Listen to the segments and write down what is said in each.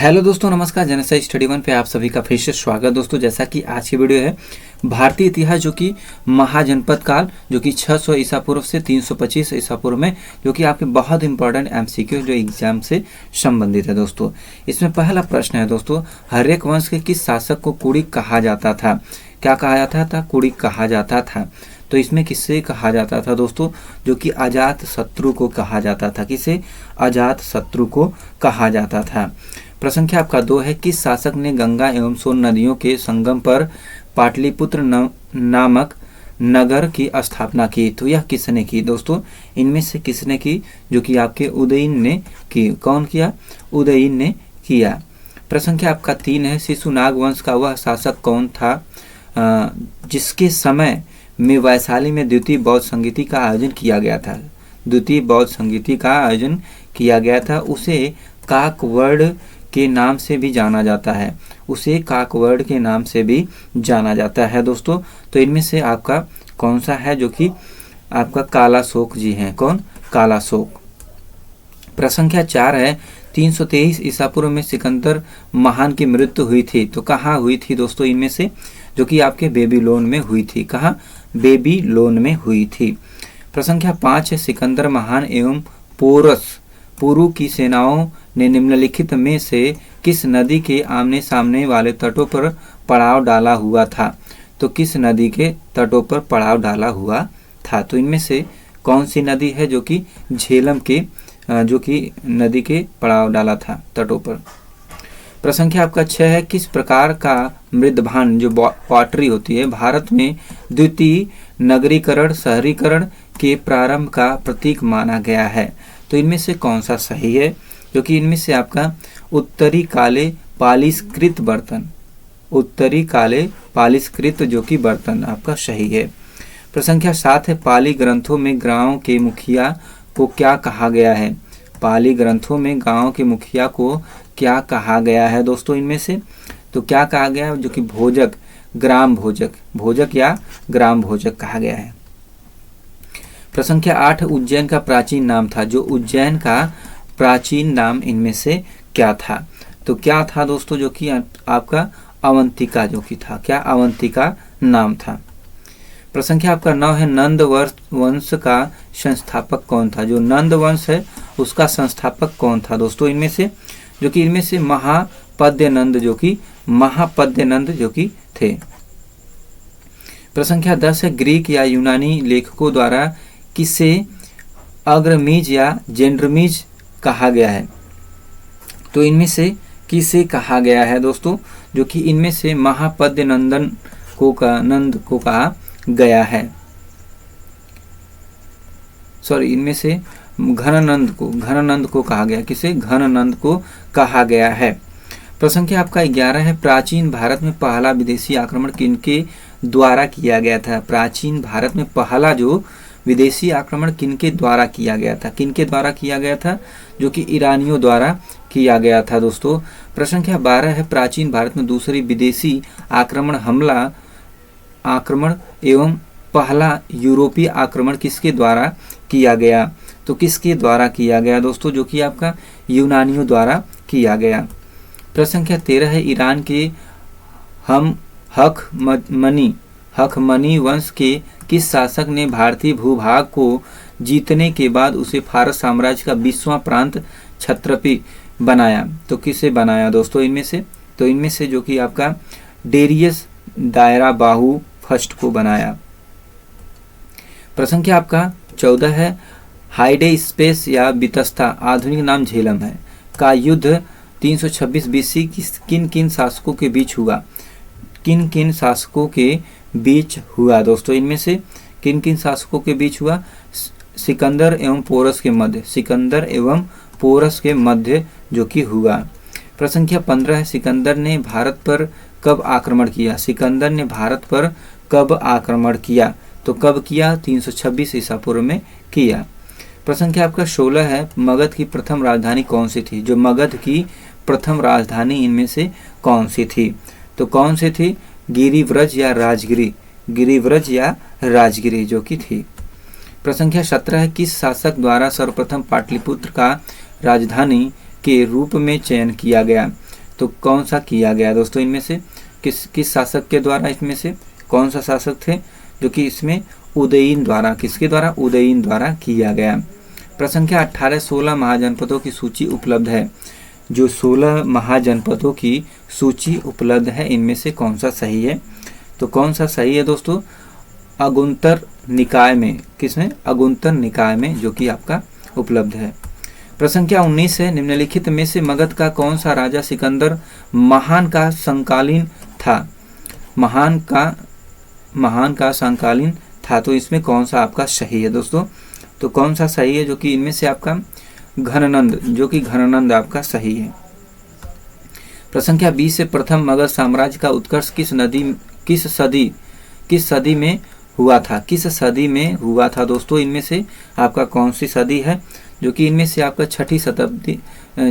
Hello दोस्तों, नमस्कार। जनसई study one पे आप सभी का फिर से स्वागत। दोस्तों, जैसा कि आज की वीडियो है भारतीय इतिहास जो कि महाजनपद काल जो कि 600 ईसा पूर्व से 325 ईसा पूर्व में, जो कि आपके बहुत इंपॉर्टेंट एमसीक्यू जो एग्जाम से संबंधित है। दोस्तों, इसमें पहला प्रश्न है दोस्तों, हर्यक वंश के किस शासक को कुड़ी कहा जाता था? क्या कहा जाता था? कुड़ी कहा जाता था। तो इसमें किससे कहा जाता था दोस्तों? जो कि अजात शत्रु को कहा जाता था। किसे? अजात शत्रु को कहा जाता था। प्रश्न संख्या आपका 2 है, किस शासक ने गंगा एवं सोन नदियों के संगम पर पाटलिपुत्र नामक नगर की स्थापना की? तो यह किसने की दोस्तों? इनमें से किसने की? जो कि आपके उदयन ने की। कौन किया? उदयन ने किया। प्रश्न संख्या आपका 3 है, शिशुनाग वंश का वह शासक कौन था जिसके समय में वैशाली में द्वितीय बौद्ध संगीति का आयोजन किया गया था? द्वितीय बौद्ध संगीति का आयोजन किया गया था। उसे काकवड़ के नाम से भी जाना जाता है। उसे काकवड़ के नाम से भी जाना जाता है दोस्तों। तो इनमें से आपका कौन सा है? जो कि आपका कालाशोक जी हैं। कौन? कालाशोक। प्रश्न संख्या 4 है, 323 ईसा पूर्व में सिकंदर महान की मृत्यु हुई थी। तो कहाँ हुई थी दोस्तों? इनमें से जो कि आपके बेबीलोन में हुई थी। कहाँ? बेबीलोन में हुई थी। प्रश्न संख्या 5 है, सिकंदर महान एवं पोरस पुरु की सेनाओं ने निम्नलिखित में से किस नदी के आमने सामने वाले तटों पर पड़ाव डाला हुआ था? तो किस नदी के तटों पर पड़ाव डाला हुआ था? तो इनमें से कौन सी नदी है जो कि झेलम के जो कि नदी के पड़ाव डाला था तटों पर? प्रश्न संख्या आपका 6 है, किस प्रकार का मृदभान जो पॉटरी होती है भारत में द्वितीय नगरीकरण शहरीकरण के प्रारंभ का प्रतीक माना गया है? तो इनमें से कौन सा सही है? जो कि इनमें से आपका उत्तरी काले पालिशकृत बर्तन, उत्तरी काले पालिशकृत जो कि बर्तन आपका सही है। प्रश्न संख्या 7 है, पाली ग्रंथों में गांव के मुखिया को क्या कहा गया है? पाली ग्रंथों में गांव के मुखिया को क्या कहा गया है दोस्तों? इनमें से तो क्या कहा गया है? जो कि भोजक, ग्राम भोजक, भोजक या ग्राम भोजक कहा गया है। प्रश्न संख्या 8, उज्जैन का प्राचीन नाम था। जो उज्जैन का प्राचीन नाम इनमें से क्या था? तो क्या था दोस्तों? जो कि आपका अवंतिका जो कि था। क्या? अवंतिका नाम था। प्रश्न संख्या आपका 9 है, नंद वंश का संस्थापक कौन था? जो नंद वंश है उसका संस्थापक कौन था दोस्तों? इनमें से जो कि इनमें से महापद्यनंद जो कि थे। प्रश्न संख्या 10 है, ग्रीक या यूनानी लेखकों द्वारा किसे अग्रमीज या जेंड्रमीज कहा गया है? तो इनमें से किसे कहा गया है दोस्तों? जो कि इनमें से महापद्यनंदन नंद को कहा गया है। सॉरी, इनमें से घनानंद को कहा गया। किसे? घनानंद को कहा गया है। प्रश्न संख्या आपका 11 है, प्राचीन भारत में पहला विदेशी आक्रमण किनके द्वारा किया गया था? प्राचीन भारत में पहला जो विदेशी आक्रमण किनके द्वारा किया गया था? किनके द्वारा किया गया था? जो कि ईरानियों द्वारा किया गया था दोस्तों। प्रश्न संख्या 12 है, प्राचीन भारत में दूसरी विदेशी आक्रमण एवं पहला यूरोपीय आक्रमण किसके द्वारा किया गया? तो किसके द्वारा किया गया दोस्तों? जो कि आपका यूनानियों द्वारा किया गया। प्रश्न संख्या 13 है, ईरान के हखमनी वंश के किस शासक ने भारतीय भूभाग को जीतने के बाद उसे फारस साम्राज्य का 20वां प्रांत क्षत्रपी बनाया? तो किसे बनाया दोस्तों? इनमें से तो इनमें से जो कि आपका डेरियस दायरा बाहु फर्स्ट को बनाया। प्रश्न संख्या आपका 14 है, हाइडे स्पेस या बितस्ता आधुनिक नाम झेलम है का युद्ध 326 बीसी किन किन शासकों के बीच हुआ? किन किन शासकों के बीच हुआ दोस्तों? इनमें से किन किन शासकों के बीच हुआ? सिकंदर एवं पोरस के मध्य, सिकंदर एवं पोरस के मध्य जो कि हुआ। प्रश्न संख्या 15 है, सिकंदर ने भारत पर कब आक्रमण किया? सिकंदर ने भारत पर कब आक्रमण किया? तो कब किया? 326 ईसा पूर्व में किया। प्रश्न संख्या आपका 16 है, मगध की प्रथम राजधानी कौन सी थी? जो मगध की प्रथम राजधानी इनमें से कौन सी थी? तो कौन सी थी? गिरिव्रज या राजगिरी, गिरिव्रज या राजगिरी जो कि थी। प्रश्न संख्या 17 है, किस शासक द्वारा सर्वप्रथम पाटलिपुत्र का राजधानी के रूप में चयन किया गया? तो कौन सा किया गया दोस्तों? इनमें से किस शासक के द्वारा, इसमें से कौन सा शासक थे जो कि इसमें उदयीन द्वारा, किसके द्वारा? उदयीन द्वारा किया गया। प्रश्न संख्या 18 16 महाजनपदों की सूची उपलब्ध है। जो 16 महाजनपदों की सूची उपलब्ध है, इनमें से कौन सा सही है? तो कौन सा सही है दोस्तों? अगुंतर निकाय में, किसमें? अगुंतर निकाय में जो कि आपका उपलब्ध है। प्रश्न संख्या 19 है, निम्नलिखित में से मगध का कौन सा राजा सिकंदर महान का समकालीन था? महान का समकालीन था, तो इसमें कौन सा आपका सही है दोस्तों? तो कौन सा सही है? जो कि इनमें से आपका घननंद, जो कि घननंद आपका सही है। प्रश्न संख्या 20 से प्रथम मगध साम्राज्य का उत्कर्ष किस सदी में हुआ था? किस सदी में हुआ था दोस्तों? इनमें से आपका कौन सी सदी है? जो कि इनमें से आपका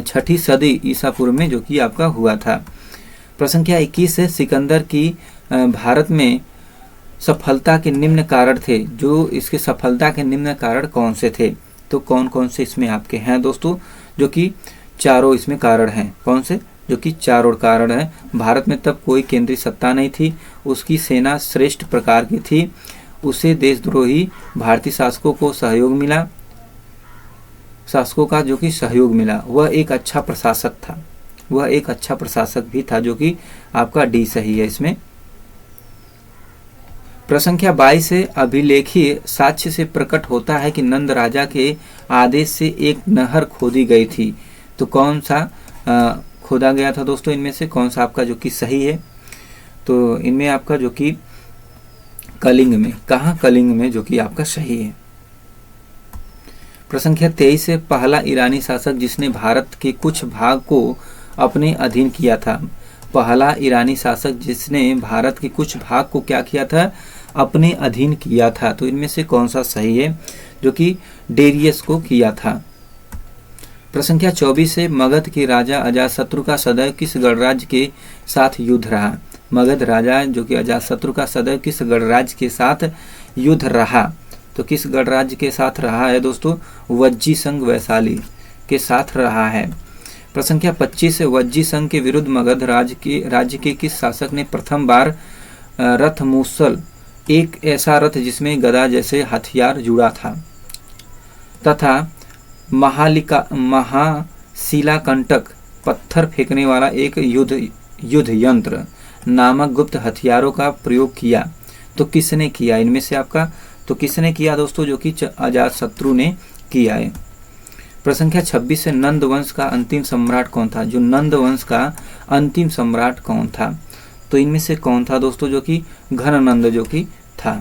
छठी सदी ईसा पूर्व में जो कि आपका हुआ था। प्रश्न संख्या 21 है, सिकंदर की भारत में सफलता के निम्न कारण थे। जो इसके सफलता के निम्न कारण कौन से थे? तो कौन कौन से इसमें आपके हैं दोस्तों? जो कि चारों इसमें कारण हैं। कौन से? जो कि चारों कारण है। भारत में तब कोई केंद्रीय सत्ता नहीं थी, उसकी सेना श्रेष्ठ प्रकार की थी, उसे देशद्रोही भारतीय शासकों को सहयोग मिला, शासकों का जो कि सहयोग मिला, वह एक अच्छा प्रशासक था, वह एक अच्छा प्रशासक भी था, जो कि आपका डी सही है इसमें। प्रश्न संख्या 22 से अभिलेखीय साक्ष्य से प्रकट होता है कि नंद राजा के आदेश से एक नहर खोदी गई थी। तो कौन सा खोदा गया था दोस्तों? इनमें से कौन सा आपका जो कि सही है? तो इनमें आपका जो कि कलिंग में, कहाँ? कलिंग में जो कि आपका सही है। प्रश्न संख्या 23 से पहला ईरानी शासक जिसने भारत के कुछ भाग को अपने अधीन किया था। पहला ईरानी शासक जिसने भारत के कुछ भाग को क्या किया था? अपने अधीन किया था। तो इनमें से कौन सा सही है? जो कि डेरियस को किया था। प्रश्न संख्या 24 से मगध के राजा अजातशत्रु का सदैव किस गणराज्य के साथ युद्ध रहा? मगध राजा जो कि अजातशत्रु का सदैव किस गणराज्य के साथ युद्ध रहा? तो किस गणराज्य के साथ रहा है दोस्तों? वज्जी संघ वैशाली के साथ रहा है। प्रश्न संख्या 25 से वज्जी संघ के विरुद्ध मगध राज्य के किस शासक ने प्रथम बार रथ मूसल, एक ऐसा रथ जिसमें गदा जैसे हथियार जुड़ा था, तथा महाशिलाकंटक पत्थर फेंकने वाला एक युद्ध यंत्र नामक गुप्त हथियारों का प्रयोग किया? तो किसने किया? इनमें से आपका तो किसने किया दोस्तों? जो कि अजातशत्रु ने किया है। प्रश्न संख्या 26 से नंद वंश का अंतिम सम्राट कौन था? जो नंद वंश का अंतिम सम्राट कौन था? तो इनमें से कौन था दोस्तों? जो कि घननंद जो कि था।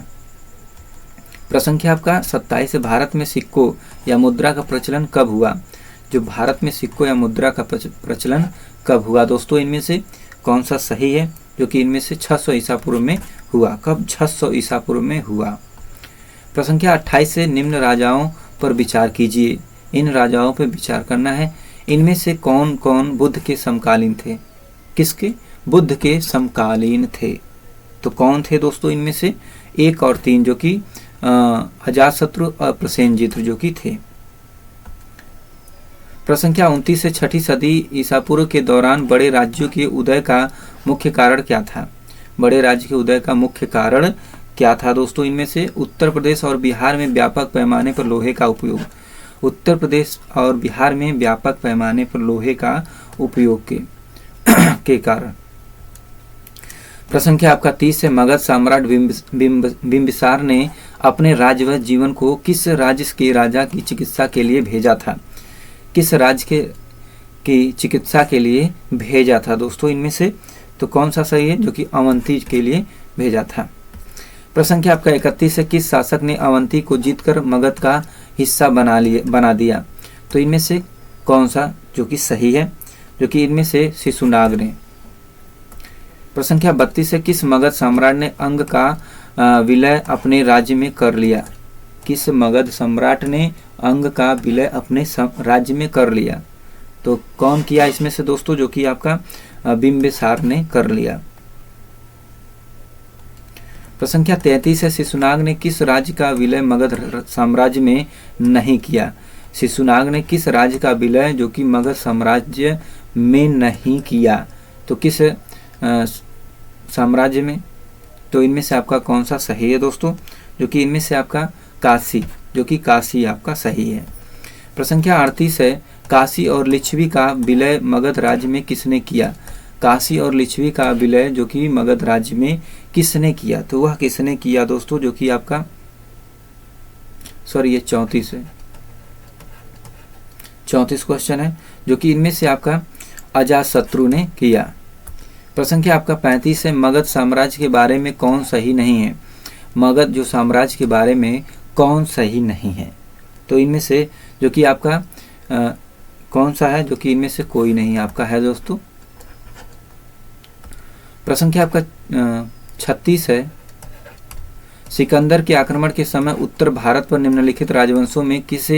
प्रश्न संख्या आपका 27 से भारत में सिक्कों या मुद्रा का प्रचलन कब हुआ? जो भारत में सिक्कों या मुद्रा का प्रचलन कब हुआ दोस्तों? इनमें से कौन सा सही है? जो कि इनमें से 600 ईसा पूर्व में हुआ। कब? 600 ईसा पूर्व में हुआ। प्रश्न संख्या 28 से निम्न राजाओं पर विचार कीजिए। इन राजाओं पर विचार करना है। इनमें से कौन कौन बुद्ध के समकालीन थे? किसके? बुद्ध के समकालीन थे। तो कौन थे दोस्तों? इनमें से 1 और 3 जो कि अजातशत्रु और प्रसेनजित जो कि थे। प्रश्न संख्या 29 से छठी सदी ईसा पूर्व के दौरान बड़े राज्यों के उदय का मुख्य कारण क्या था? बड़े राज्य के उदय का मुख्य कारण क्या था दोस्तों? इनमें से उत्तर प्रदेश और बिहार में व्यापक पैमाने पर लोहे का उपयोग। उत्तर प्रदेश और बिहार में व्यापक पैमाने पर लोहे का उपयोग के कारण। प्रश्न संख्या आपका 30 से मगध सम्राट बिंबिसार ने अपने राज्यवश जीवन को किस राज्य के राजा की चिकित्सा के लिए भेजा था? किस राज्य की चिकित्सा के लिए भेजा था दोस्तों? इनमें से तो कौन सा सही है? जो कि अवंती के लिए भेजा था। प्रश्न संख्या आपका 31 से किस शासक ने अवंती को जीतकर मगध का हिस्सा बना दिया? तो इनमें से कौन सा जो कि सही है? जो कि इनमें से शिशुनाग ने। प्रश्न संख्या 32 से किस मगध सम्राट ने अंग का विलय अपने राज्य में कर लिया? किस मगध सम्राट ने अंग का विलय अपने राज्य में कर लिया? तो कौन किया इसमें से दोस्तों? जो कि आपका बिंबिसार ने कर लिया। प्रश्न संख्या 33 है, शिशुनाग ने किस राज्य का विलय मगध साम्राज्य में नहीं किया? शिशुनाग ने किस राज्य का विलय जो कि मगध साम्राज्य में नहीं किया? तो किस साम्राज्य में? तो इनमें से आपका कौन सा सही है दोस्तों? जो कि इनमें से आपका काशी, जो कि काशी आपका सही है। प्रश्न संख्या 38 है, काशी और लिच्छवी का विलय मगध राज्य में किसने किया? काशी और लिच्छवी का विलय जो कि मगध राज्य में किसने किया? तो वह किसने किया दोस्तों? जो कि आपका ये 34 है, 34 क्वेश्चन है, जो कि इनमें से आपका अजातशत्रु ने किया। प्रश्न संख्या आपका 35 है, मगध साम्राज्य के बारे में कौन सही नहीं है? मगध जो साम्राज्य के बारे में कौन सही नहीं है? तो इनमें से जो कि आपका कौन सा है? जो कि इनमें से कोई नहीं आपका है दोस्तों। प्रश्न संख्या आपका 36 है, सिकंदर के आक्रमण के समय उत्तर भारत पर निम्नलिखित राजवंशों में किस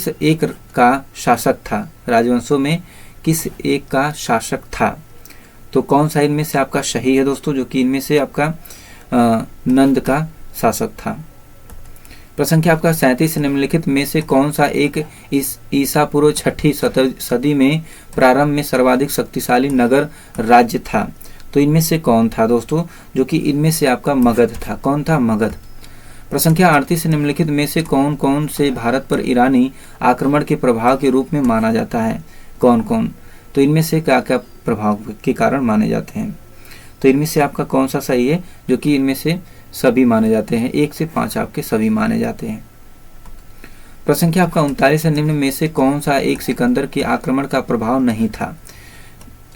एक का शासक था? राजवंशों में किस एक का शासक था? तो कौन सा इनमें से आपका सही है दोस्तों? जो कि इनमें से आपका नंद का शासक था। प्रश्न संख्या आपका 37, निम्नलिखित में से कौन सा एक ईसा पूर्व 6ठी सदी में प्रारंभ में सर्वाधिक शक्तिशाली नगर राज्य था? तो इनमें से कौन था दोस्तों? जो कि इनमें से आपका मगध था। कौन था? मगध। प्रश्न संख्या 38, निम्नलिखित में से कौन कौन से भारत पर ईरानी आक्रमण के प्रभाव के रूप में माना जाता है? कौन कौन? तो इनमें से क्या क्या प्रभाव के कारण माने जाते हैं? तो इनमें से आपका कौन सा सही है? जो कि इनमें से सभी माने जाते हैं, 1 से 5 आपके सभी माने जाते हैं। प्रश्न संख्या आपका 39 है, निम्न में से कौन सा एक सिकंदर के आक्रमण का प्रभाव नहीं था?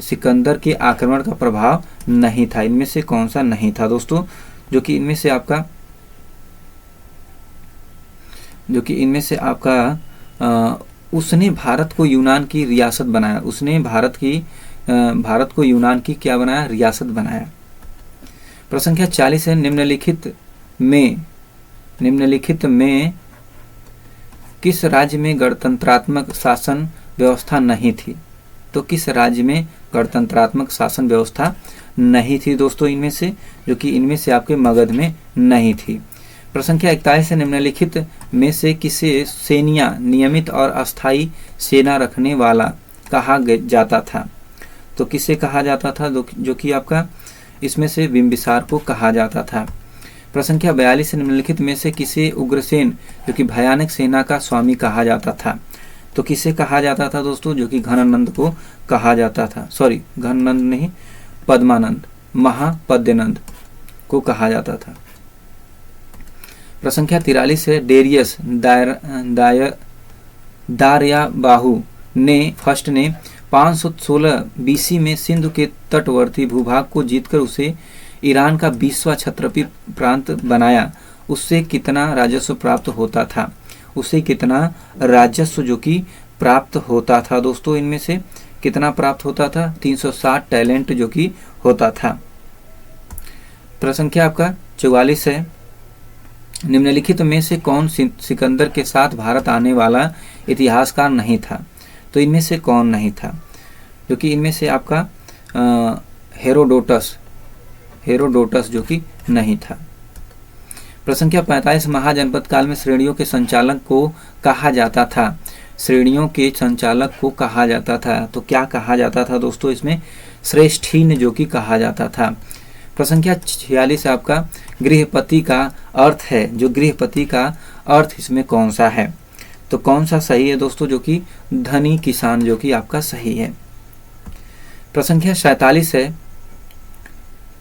सिकंदर के आक्रमण का प्रभाव नहीं था, इनमें से कौन सा नहीं था दोस्तों? जो कि इनमें से आपका उसने भारत को यूनान की रियासत बनाया। उसने भारत को यूनान की क्या बनाया? रियासत बनाया। प्रश्न संख्या 40 है, निम्नलिखित में किस राज्य में गणतंत्रात्मक शासन व्यवस्था नहीं थी? तो किस राज्य में गणतंत्रात्मक शासन व्यवस्था नहीं थी दोस्तों? इनमें से जो कि इनमें से आपके मगध में नहीं थी। प्रश्न संख्या 41 है, निम्नलिखित में से किसे सेनिया नियमित और अस्थायी सेना रखने वाला कहा जाता था? तो किसे कहा जाता था? जो कि आपका इसमें से बिंबिसार को कहा जाता था। प्रश्न संख्या 42 है, निम्नलिखित में से किसे उग्रसेन जो कि भयानक सेना का स्वामी कहा जाता था? तो किसे कहा जाता था दोस्तों? जो कि घनानंद को कहा जाता था। घनानंद नहीं, पद्मानंद, महापद्यनंद को कहा जाता था। प्रश्न संख्या 43 है, डेरियस दार्याबाहु ने 516 बीसी में सिंधु के तटवर्ती भूभाग को जीतकर उसे ईरान का 20वां क्षत्रपी प्रांत बनाया। उससे कितना राजस्व प्राप्त होता था? उसे कितना राजस्व जो कि प्राप्त होता था दोस्तों? इनमें से कितना प्राप्त होता था? 360 टैलेंट जो कि होता था। प्रश्न संख्या आपका 44 है, निम्नलिखित में से कौन सिकंदर के साथ भारत आने वाला इतिहासकार नहीं था? तो इनमें से कौन नहीं था? जो कि इनमें से आपका हेरोडोटस जो कि नहीं था। प्रश्न संख्या 45, महाजनपद काल में श्रेणियों के संचालक को कहा जाता था? श्रेणियों के संचालक को कहा जाता था, तो क्या कहा जाता था दोस्तों? इसमें श्रेष्ठीन जो कि कहा जाता था। प्रश्न संख्या 46 आपका गृहपति का अर्थ है। जो गृहपति का अर्थ इसमें कौन सा है? तो कौन सा सही है दोस्तों? जो कि धनी किसान जो कि आपका सही है। प्रश्न संख्या 47 है,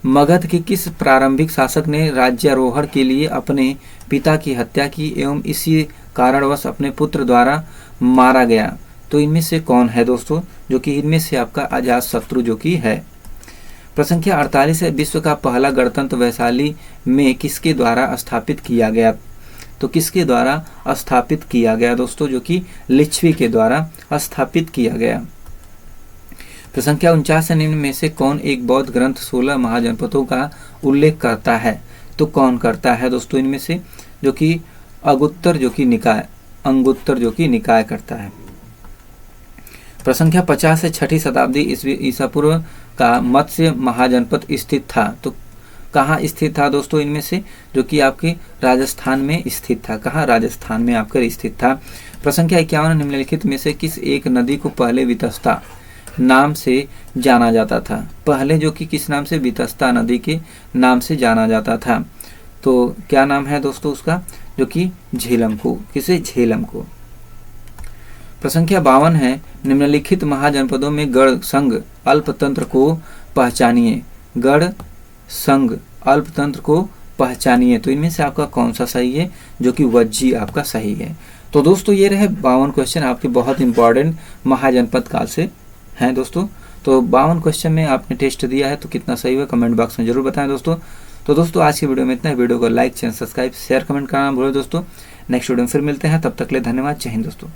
मगध के किस प्रारंभिक शासक ने राज्यारोहण के लिए अपने पिता की हत्या की एवं इसी कारणवश अपने पुत्र द्वारा मारा गया? तो इनमें से कौन है दोस्तों? जो कि इनमें से आपका अजातशत्रु जो कि है। प्रश्न संख्या 48 है, विश्व का पहला गणतंत्र वैशाली में किसके द्वारा स्थापित किया गया? तो किसके द्वारा स्थापित किया गया दोस्तों? जो कि लिच्छवी के द्वारा स्थापित किया गया। प्रश्न संख्या 49 है, निम्न में से कौन एक बौद्ध ग्रंथ 16 महाजनपदों का उल्लेख करता है? तो कौन करता है दोस्तों? इनमें से जो कि अंगुत्तर जो कि निकाय करता है। प्रश्न संख्या 50 है, 6ठी शताब्दी ईसा पूर्व का मत्स्य महाजनपद स्थित था। तो कहाँ स्थित था दोस्तों? इनमें से जो कि आपके राजस्थान में स्थित था। कहाँ? राजस्थान में आपका स्थित था। प्रश्न संख्या 51, निम्नलिखित में से किस एक नदी को पहले वितस्ता नाम से जाना जाता था। पहले जो कि किस नाम से, वितस्ता नदी के नाम से जाना जाता था। तो क्या नाम है दोस्तों उसका, जो कि झेलम को, किसे, झेलम को। प्रश्न संख्या 52 है, निम्नलिखित महाजनपदों में गढ़ संघ अल्पतंत्र को पहचानिए। गढ़ संघ अल्पतंत्र को पहचानिए। तो इनमें से आपका कौन सा सही है, जो कि वज्जी आपका सही है। तो दोस्तों ये रहे 52 क्वेश्चन आपके बहुत इंपॉर्टेंट महाजनपद काल से हैं दोस्तों। तो 52 क्वेश्चन में आपने टेस्ट दिया है, तो कितना सही हुआ कमेंट बॉक्स में जरूर बताएं दोस्तों। तो दोस्तों आज की वीडियो में इतना ही। वीडियो को like, channel subscribe, share, comment करना भूलो दोस्तों। नेक्स्ट वीडियो में फिर मिलते हैं, तब तक के लिए धन्यवाद। जय हिंद दोस्तों।